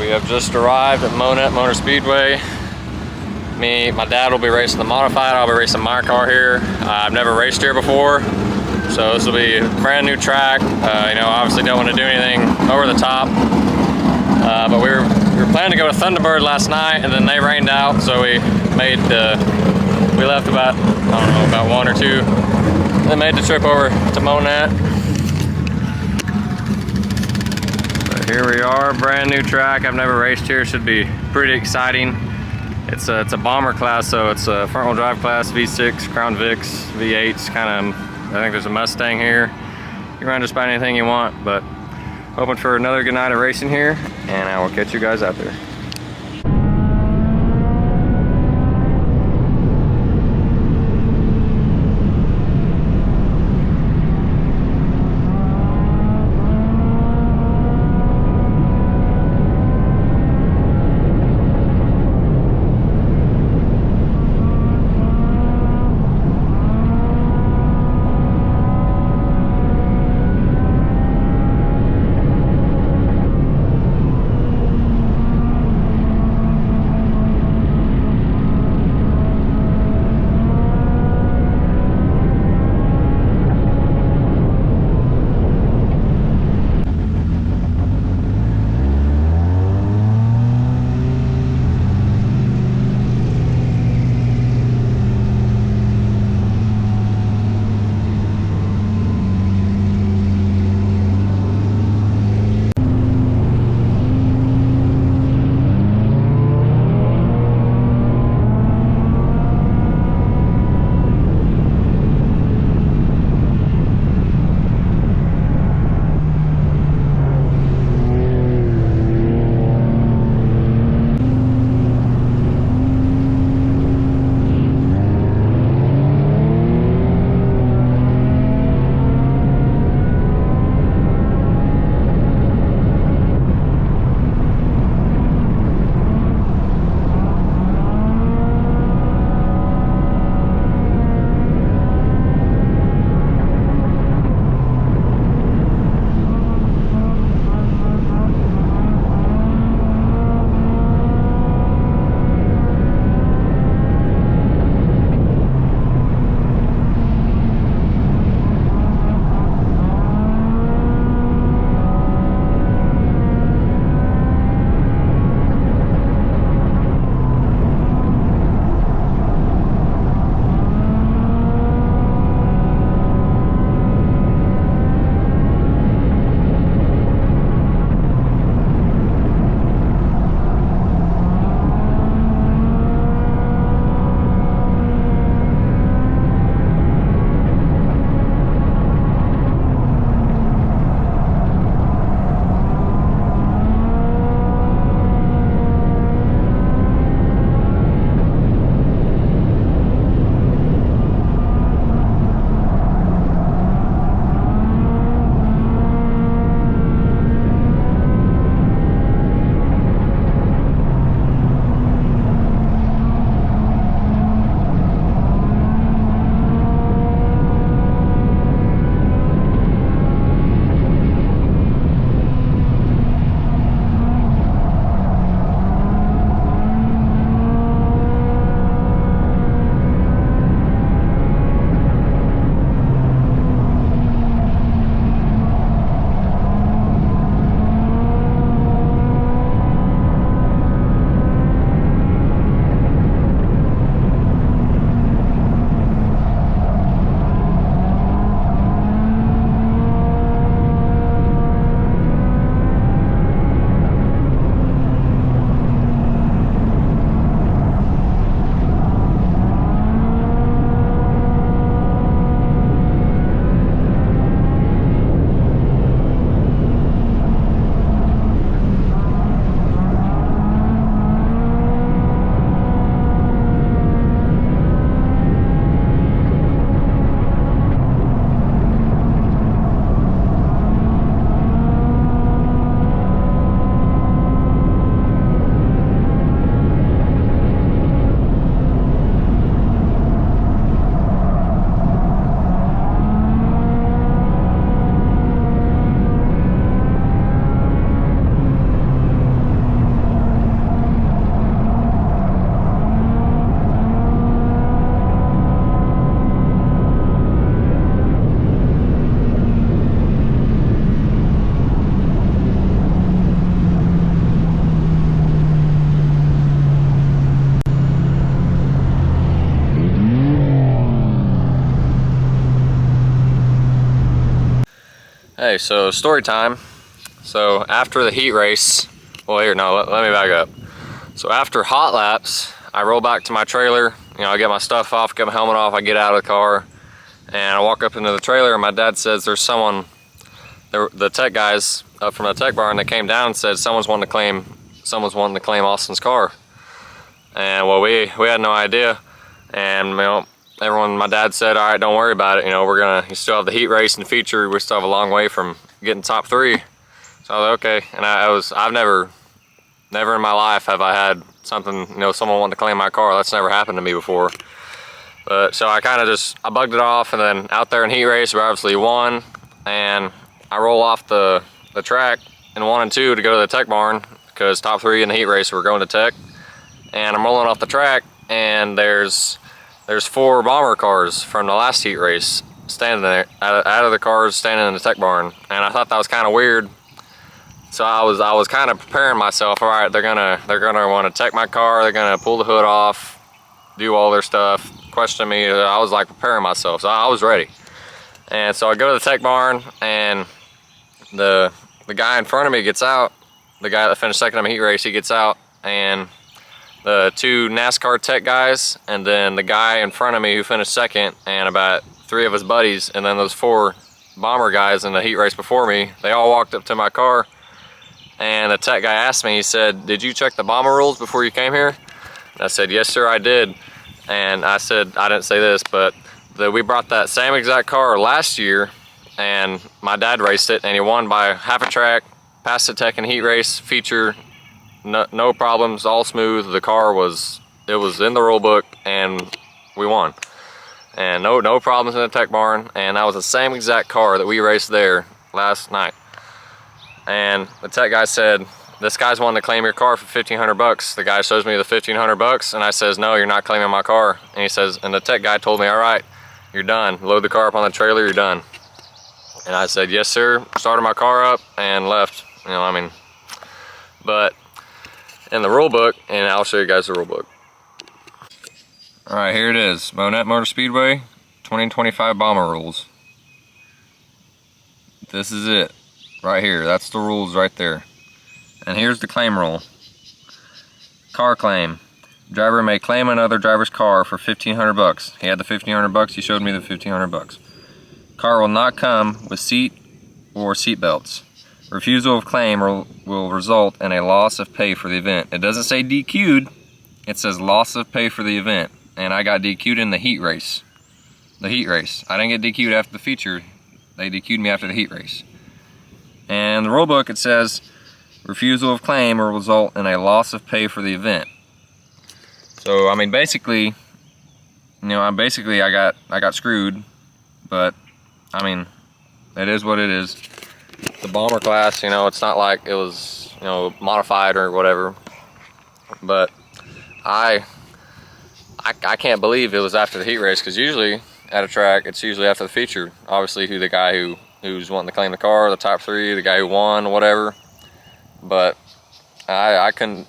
We have just arrived at Motor Speedway. My dad will be racing the modified. I'll be racing my car here. I've never raced here before, so this will be a brand new track. You know, obviously don't want to do anything over the top, but we were planning to go to Thunderbird last night, and then they rained out, so we left about, I don't know, about 1 or 2, then made the trip over to Monat. But here we are, brand new track. I've never raced here. Should be pretty exciting. It's a bomber class, so it's a front wheel drive class, V6, Crown Vics, V8s, kind of, I think there's a Mustang here. You can run just about anything you want, but hoping for another good night of racing here, and I will catch you guys out there. Hey, so story time. So after the heat race, well here, no, let me back up. So after hot laps, I roll back to my trailer, you know, I get my stuff off, get my helmet off, I get out of the car, and I walk up into the trailer, and my dad says there's someone, the tech guys up from the tech barn, they came down and said someone's wanting to claim Austin's car. And well, we had no idea, and you know, my dad said, all right, don't worry about it, you know, you still have the heat race and feature, we still have a long way from getting top 3. So I was like, okay, and I've never in my life have I had something, you know, someone wanting to claim my car. That's never happened to me before. But so I kind of I bugged it off, and then out there in heat race, we obviously won, and I roll off the track in 1 and 2 to go to the tech barn, because top 3 in the heat race were going to tech. And I'm rolling off the track, and there's 4 bomber cars from the last heat race standing there, out of the cars standing in the tech barn, and I thought that was kind of weird. So I was kind of preparing myself. All right, they're gonna want to tech my car, they're gonna pull the hood off, do all their stuff, question me. I was like preparing myself, so I was ready. And so I go to the tech barn, and the guy in front of me gets out, the guy that finished second in the heat race, he gets out, and the 2 NASCAR tech guys, and then the guy in front of me who finished second, and about 3 of his buddies, and then those 4 bomber guys in the heat race before me, they all walked up to my car, and the tech guy asked me, he said, did you check the bomber rules before you came here? And I said, yes sir, I did. And I said, I didn't say this, but we brought that same exact car last year, and my dad raced it, and he won by half a track, passed the tech and heat race feature, no problems, all smooth. The car was in the rule book, and we won. And no problems in the tech barn, and that was the same exact car that we raced there last night. And the tech guy said, this guy's wanting to claim your car for $1,500. The guy shows me the $1,500, and I says, no, you're not claiming my car. And he says, and the tech guy told me, all right, you're done. Load the car up on the trailer, you're done. And I said, yes sir, started my car up and left. You know, I mean, but in the rule book, and I'll show you guys the rule book. All right, here it is, Monette Motor Speedway 2025 bomber rules. This is it, right here. That's the rules right there. And here's the claim rule. Car claim. Driver may claim another driver's car for $1,500. He had the $1,500. He showed me the $1,500. Car will not come with seat or seat belts. Refusal of claim will result in a loss of pay for the event. It doesn't say DQ'd, it says loss of pay for the event. And I got DQ'd in the heat race. I didn't get DQ'd after the feature, they DQ'd me after the heat race. And in the rule book it says, refusal of claim will result in a loss of pay for the event. So I mean, basically, you know, I got screwed, but I mean, it is what it is. The bomber class, you know, it's not like it was, you know, modified or whatever, but I can't believe it was after the heat race, because usually at a track it's usually after the feature. Obviously who the guy who's wanting to claim the car, the top 3, the guy who won, whatever. But I couldn't,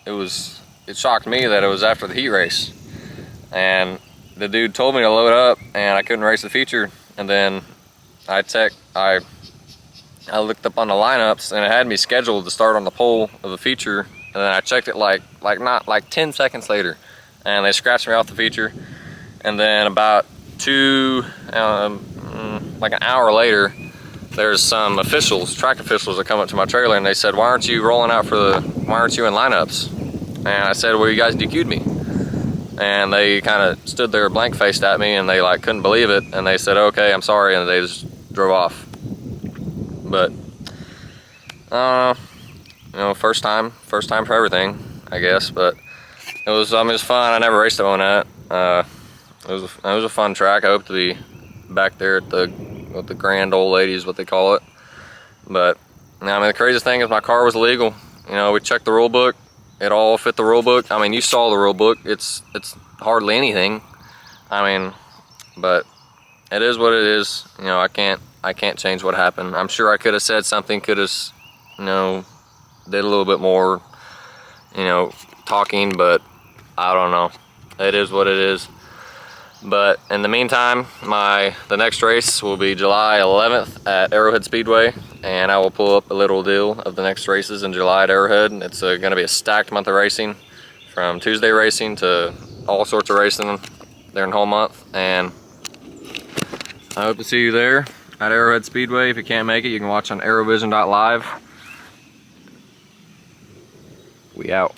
it shocked me that it was after the heat race, and the dude told me to load up and I couldn't race the feature. And then I looked up on the lineups, and it had me scheduled to start on the pole of the feature, and then I checked it like 10 seconds later, and they scratched me off the feature. And then about like an hour later, there's some track officials that come up to my trailer, and they said, why aren't you in lineups? And I said, well, you guys DQ'd me. And they kind of stood there blank faced at me, and they like couldn't believe it, and they said, okay, I'm sorry, and they just drove off. But you know, first time for everything, I guess. But it was fun. I never raced it on that. It was a fun track. I hope to be back there at the grand old lady is what they call it. But I mean, the craziest thing is my car was legal. You know, we checked the rule book. It all fit the rule book. I mean, you saw the rule book. It's hardly anything. I mean, but it is what it is. You know, I can't change what happened. I'm sure I could have said something, could have, you know, did a little bit more, you know, talking, but I don't know. It is what it is. But in the meantime, the next race will be July 11th at Arrowhead Speedway, and I will pull up a little deal of the next races in July at Arrowhead. It's going to be a stacked month of racing, from Tuesday racing to all sorts of racing during the whole month, and I hope to see you there at Arrowhead Speedway. If you can't make it, you can watch on arrowvision.live. We out.